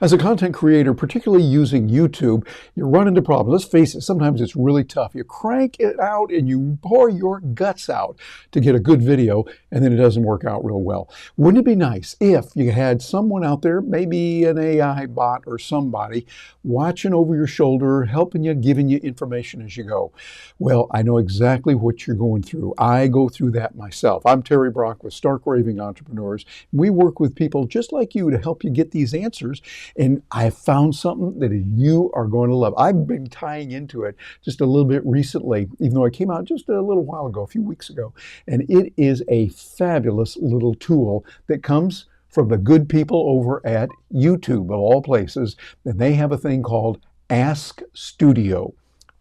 As a content creator, particularly using YouTube, you run into problems. Let's face it, sometimes it's really tough. You crank it out and you pour your guts out to get a good video, and then it doesn't work out real well. Wouldn't it be nice if you had someone out there, maybe an AI bot or somebody, watching over your shoulder, helping you, giving you information as you go? Well, I know exactly what you're going through. I go through that myself. I'm Terry Brock with Stark Raving Entrepreneurs. We work with people just like you to help you get these answers. And I found something that you are going to love. I've been tying into it just a little bit recently, even though it came out just a little while ago, a few weeks ago. And it is a fabulous little tool that comes from the good people over at YouTube, of all places. And they have a thing called Ask Studio.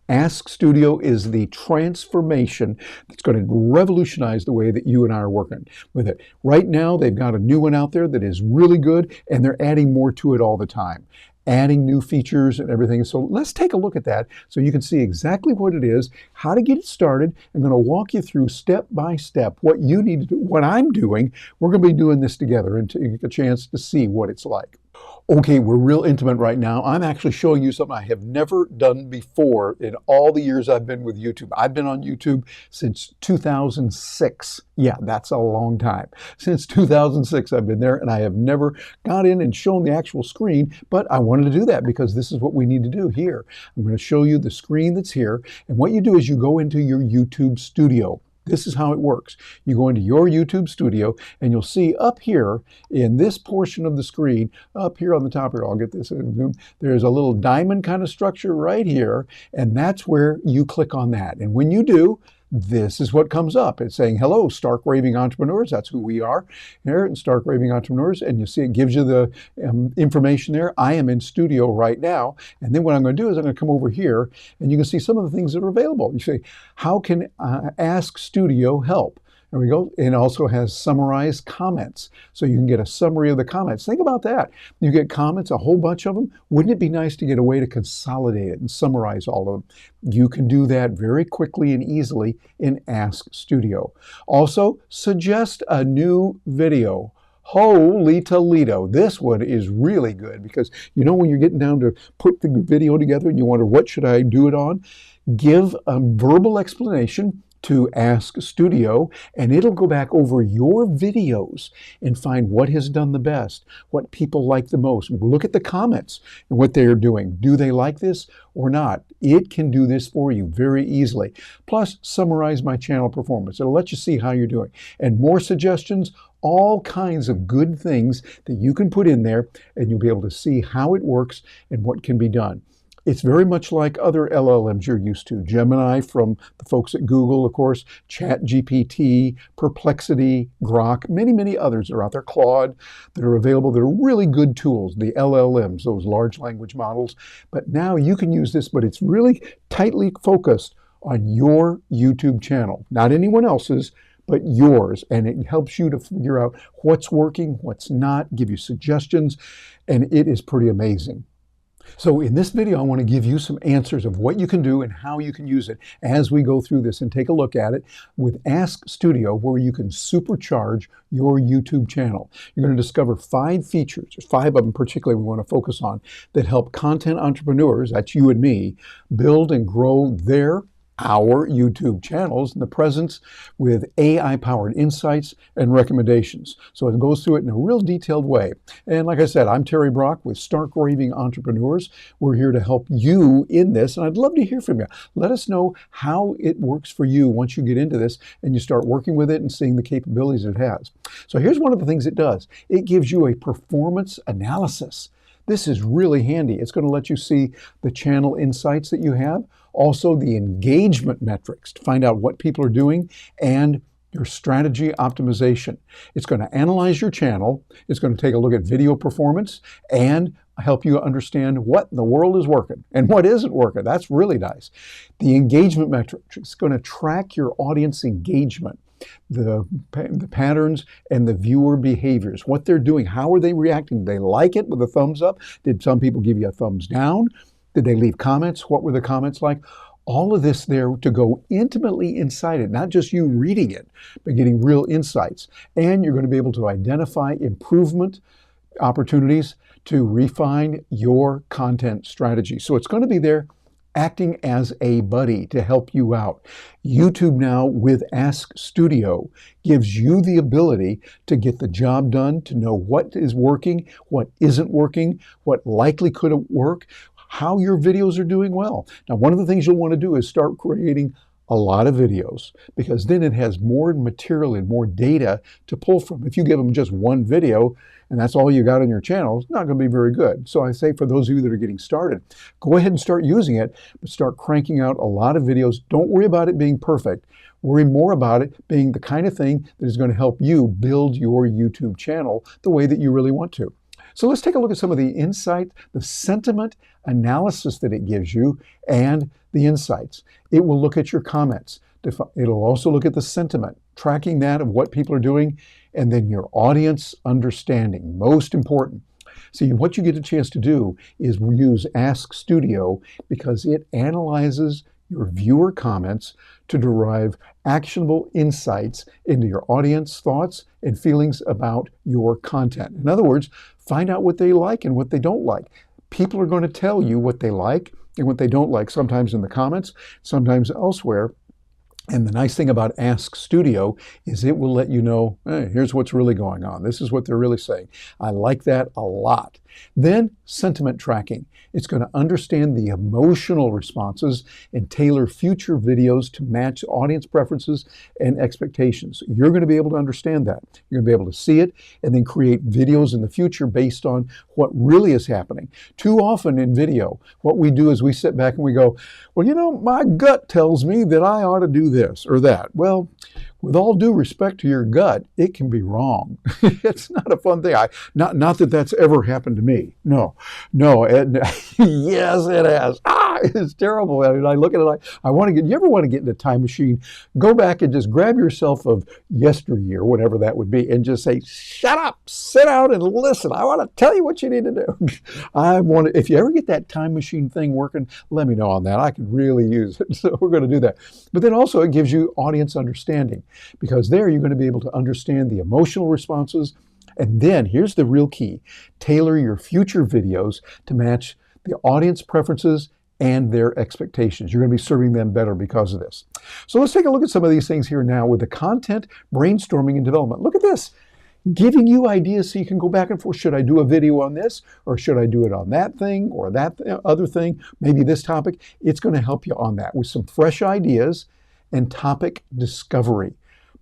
Ask Studio is the transformation that's going to revolutionize the way that you and I are working with it. Right now, they've got a new one out there that is really good, and they're adding more to it all the time, adding new features and everything. So let's take a look at that so you can see exactly what it is, how to get it started. I'm going to walk you through step by step what you need to do, what I'm doing. We're going to be doing this together and take a chance to see what it's like. Okay, we're real intimate right now. I'm actually showing you something I have never done before in all the years I've been with YouTube. I've been on YouTube since 2006. Yeah, that's a long time. Since 2006 I've been there, and I have never got in and shown the actual screen, but I wanted to do that because this is what we need to do here. I'm going to show you the screen that's here, and what you do is you go into your YouTube studio. This is how it works. You go into your YouTube studio and you'll see up here in this portion of the screen, up here on the top here, I'll get this in zoom, there's a little diamond kind of structure right here, and that's where you click on that. And when you do, this is what comes up. It's saying, hello, Stark Raving Entrepreneurs. That's who we are here in Stark Raving Entrepreneurs. And you see it gives you the information there. I am in studio right now. And then what I'm going to do is I'm going to come over here and you can see some of the things that are available. You say, how can Ask Studio help? There we go. It also has summarized comments. So you can get a summary of the comments. Think about that. You get comments, a whole bunch of them. Wouldn't it be nice to get a way to consolidate it and summarize all of them? You can do that very quickly and easily in Ask Studio. Also, suggest a new video. Holy Toledo. This one is really good because you know when you're getting down to put the video together and you wonder, what should I do it on? Give a verbal explanation to Ask Studio, and it'll go back over your videos and find what has done the best, what people like the most. Look at the comments and what they're doing. Do they like this or not? It can do this for you very easily. Plus, summarize my channel performance. It'll let you see how you're doing. And more suggestions, all kinds of good things that you can put in there, and you'll be able to see how it works and what can be done. It's very much like other LLMs you're used to. Gemini from the folks at Google, of course, ChatGPT, Perplexity, Grok, many, many others are out there, Claude, that are available. They're really good tools, the LLMs, those large language models. But now you can use this, but it's really tightly focused on your YouTube channel, not anyone else's, but yours. And it helps you to figure out what's working, what's not, give you suggestions, and it is pretty amazing. So in this video, I want to give you some answers of what you can do and how you can use it as we go through this and take a look at it with Ask Studio, where you can supercharge your YouTube channel. You're going to discover 5 features, 5 of them particularly we want to focus on, that help content entrepreneurs, that's you and me, build and grow our YouTube channels in the presence with AI-powered insights and recommendations. So it goes through it in a real detailed way. And like I said, I'm Terry Brock with Stark Raving Entrepreneurs. We're here to help you in this, and I'd love to hear from you. Let us know how it works for you once you get into this and you start working with it and seeing the capabilities it has. So here's one of the things it does. It gives you a performance analysis. This is really handy. It's going to let you see the channel insights that you have, also the engagement metrics to find out what people are doing, and your strategy optimization. It's going to analyze your channel. It's going to take a look at video performance and help you understand what in the world is working and what isn't working. That's really nice. The engagement metrics is going to track your audience engagement, the patterns and the viewer behaviors, what they're doing, how are they reacting? Did they like it with a thumbs up? Did some people give you a thumbs down? Did they leave comments? What were the comments like? All of this there to go intimately inside it, not just you reading it, but getting real insights. And you're going to be able to identify improvement opportunities to refine your content strategy. So it's going to be there acting as a buddy to help you out. YouTube now with Ask Studio gives you the ability to get the job done, to know what is working, what isn't working, what likely could work, how your videos are doing well. Now, one of the things you'll want to do is start creating a lot of videos, because then it has more material and more data to pull from. If you give them just one video and that's all you got on your channel, it's not going to be very good. So I say for those of you that are getting started, go ahead and start using it, but start cranking out a lot of videos. Don't worry about it being perfect. Worry more about it being the kind of thing that is going to help you build your YouTube channel the way that you really want to. So let's take a look at some of the insight, the sentiment analysis that it gives you, and the insights. It will look at your comments. It'll also look at the sentiment, tracking that of what people are doing, and then your audience understanding, most important. See, what you get a chance to do is use Ask Studio because it analyzes your viewer comments to derive actionable insights into your audience thoughts and feelings about your content. In other words, find out what they like and what they don't like. People are going to tell you what they like and what they don't like, sometimes in the comments, sometimes elsewhere. And the nice thing about Ask Studio is it will let you know, hey, here's what's really going on. This is what they're really saying. I like that a lot. Then sentiment tracking. It's going to understand the emotional responses and tailor future videos to match audience preferences and expectations. You're going to be able to understand that. You're going to be able to see it and then create videos in the future based on what really is happening. Too often in video, what we do is we sit back and we go, well, you know, my gut tells me that I ought to do this or that. Well, with all due respect to your gut, it can be wrong. It's not a fun thing. Not that that's ever happened to me. No. Yes, it has. It's terrible. I mean, I look at it, I want to get, you ever want to get in a time machine, go back and just grab yourself of yesteryear, whatever that would be, and just say, shut up, sit down and listen. I want to tell you what you need to do. If you ever get that time machine thing working, let me know on that. I could really use it. So we're going to do that. But then also it gives you audience understanding, because there you're going to be able to understand the emotional responses. And then here's the real key: tailor your future videos to match the audience preferences and their expectations. You're going to be serving them better because of this. So let's take a look at some of these things here now with the content, brainstorming, and development. Look at this, giving you ideas so you can go back and forth. Should I do a video on this, or should I do it on that thing or that other thing? Maybe this topic. It's going to help you on that with some fresh ideas and topic discovery.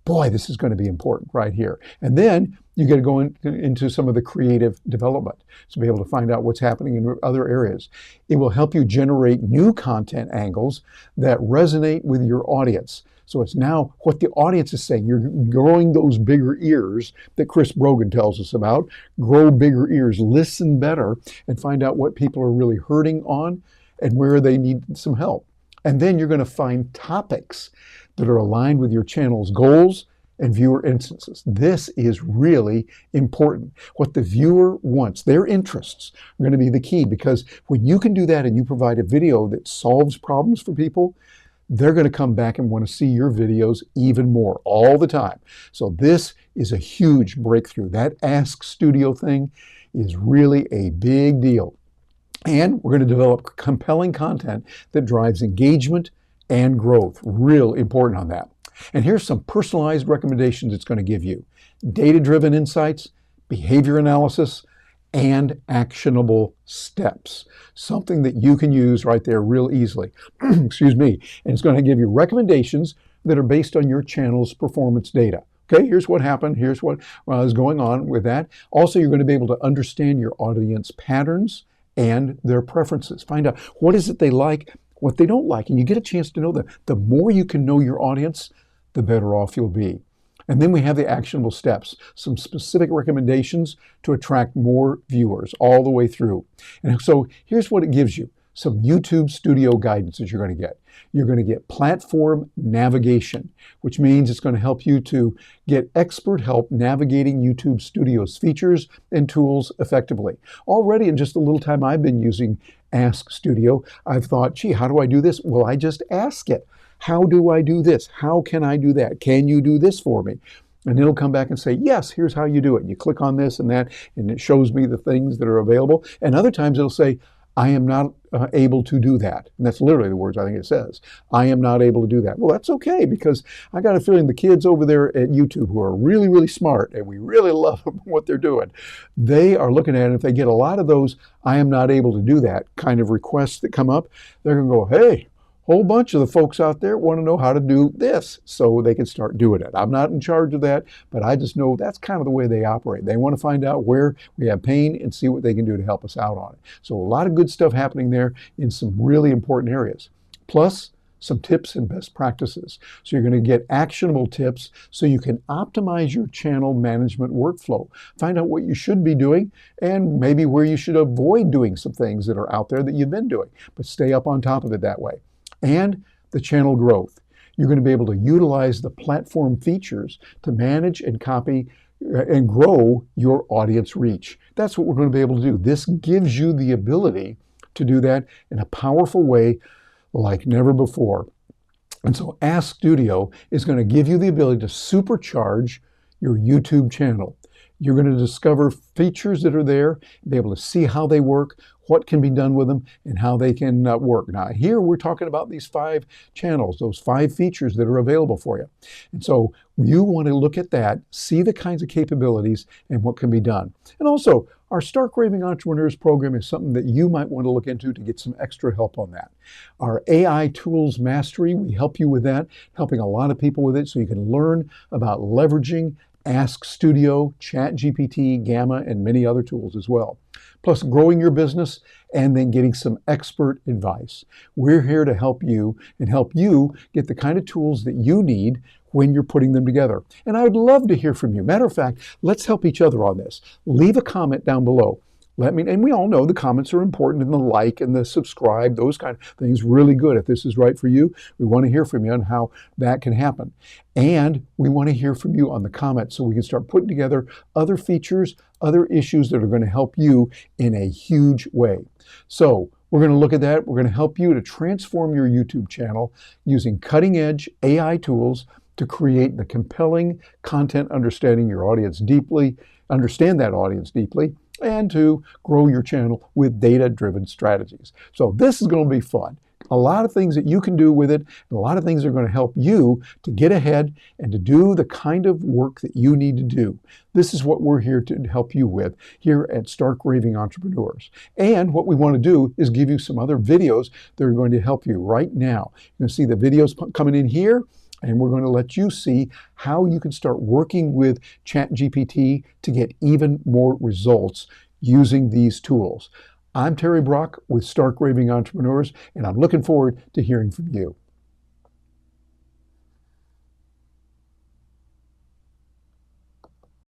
Boy, this is going to be important right here. And then you get to go into some of the creative development to be able to find out what's happening in other areas. It will help you generate new content angles that resonate with your audience. So it's now what the audience is saying. You're growing those bigger ears that Chris Brogan tells us about. Grow bigger ears, listen better, and find out what people are really hurting on and where they need some help. And then you're going to find topics that are aligned with your channel's goals and viewer instances. This is really important. What the viewer wants, their interests, are going to be the key, because when you can do that and you provide a video that solves problems for people, they're going to come back and want to see your videos even more all the time. So this is a huge breakthrough. That Ask Studio thing is really a big deal. And we're going to develop compelling content that drives engagement and growth. Real important on that. And here's some personalized recommendations it's going to give you: data-driven insights, behavior analysis, and actionable steps. Something that you can use right there real easily. Excuse me. And it's going to give you recommendations that are based on your channel's performance data. Okay, here's what happened. Here's what is going on with that. Also, you're going to be able to understand your audience patterns and their preferences. Find out what is it they like, what they don't like, and you get a chance to know them. The more you can know your audience, the better off you'll be. And then we have the actionable steps, some specific recommendations to attract more viewers all the way through. And so here's what it gives you: some YouTube Studio guidance that you're going to get. You're going to get platform navigation, which means it's going to help you to get expert help navigating YouTube Studio's features and tools effectively. Already in just a little time I've been using Ask Studio, I've thought, gee, how do I do this? Well, I just ask it. How do I do this? How can I do that? Can you do this for me? And it'll come back and say, yes, here's how you do it. You click on this and that, and it shows me the things that are available. And other times it'll say, I am not able to do that. And that's literally the words I think it says. I am not able to do that. Well, that's okay, because I got a feeling the kids over there at YouTube who are really, really smart, and we really love what they're doing, they are looking at it. If they get a lot of those I am not able to do that kind of requests that come up, they're going to go, hey, whole bunch of the folks out there want to know how to do this, so they can start doing it. I'm not in charge of that, but I just know that's kind of the way they operate. They want to find out where we have pain and see what they can do to help us out on it. So a lot of good stuff happening there in some really important areas. Plus, some tips and best practices. So you're going to get actionable tips so you can optimize your channel management workflow. Find out what you should be doing and maybe where you should avoid doing some things that are out there that you've been doing, but stay up on top of it that way. And the channel growth. You're going to be able to utilize the platform features to manage and copy and grow your audience reach. That's what we're going to be able to do. This gives you the ability to do that in a powerful way like never before. And so Ask Studio is going to give you the ability to supercharge your YouTube channel. You're going to discover features that are there, be able to see how they work, what can be done with them, and how they can work. Now, here we're talking about these 5 channels, those 5 features that are available for you. And so you want to look at that, see the kinds of capabilities and what can be done. And also, our Stark Raving Entrepreneurs program is something that you might want to look into to get some extra help on that. Our AI Tools Mastery, we help you with that, helping a lot of people with it, so you can learn about leveraging Ask Studio, ChatGPT, Gamma, and many other tools as well. Plus growing your business and then getting some expert advice. We're here to help you and help you get the kind of tools that you need when you're putting them together. And I would love to hear from you. Matter of fact, let's help each other on this. Leave a comment down below. Let me, and we all know the comments are important, and the like and the subscribe, those kind of things, really good. If this is right for you, we want to hear from you on how that can happen. And we want to hear from you on the comments so we can start putting together other features, other issues that are going to help you in a huge way. So we're going to look at that. We're going to help you to transform your YouTube channel using cutting-edge AI tools to create the compelling content, understanding your audience deeply, understand that audience deeply, and to grow your channel with data-driven strategies. So this is going to be fun. A lot of things that you can do with it, and a lot of things that are going to help you to get ahead and to do the kind of work that you need to do. This is what we're here to help you with here at Stark Raving Entrepreneurs. And what we want to do is give you some other videos that are going to help you right now. You're going to see the videos coming in here, and we're going to let you see how you can start working with ChatGPT to get even more results using these tools. I'm Terry Brock with Stark Raving Entrepreneurs, and I'm looking forward to hearing from you.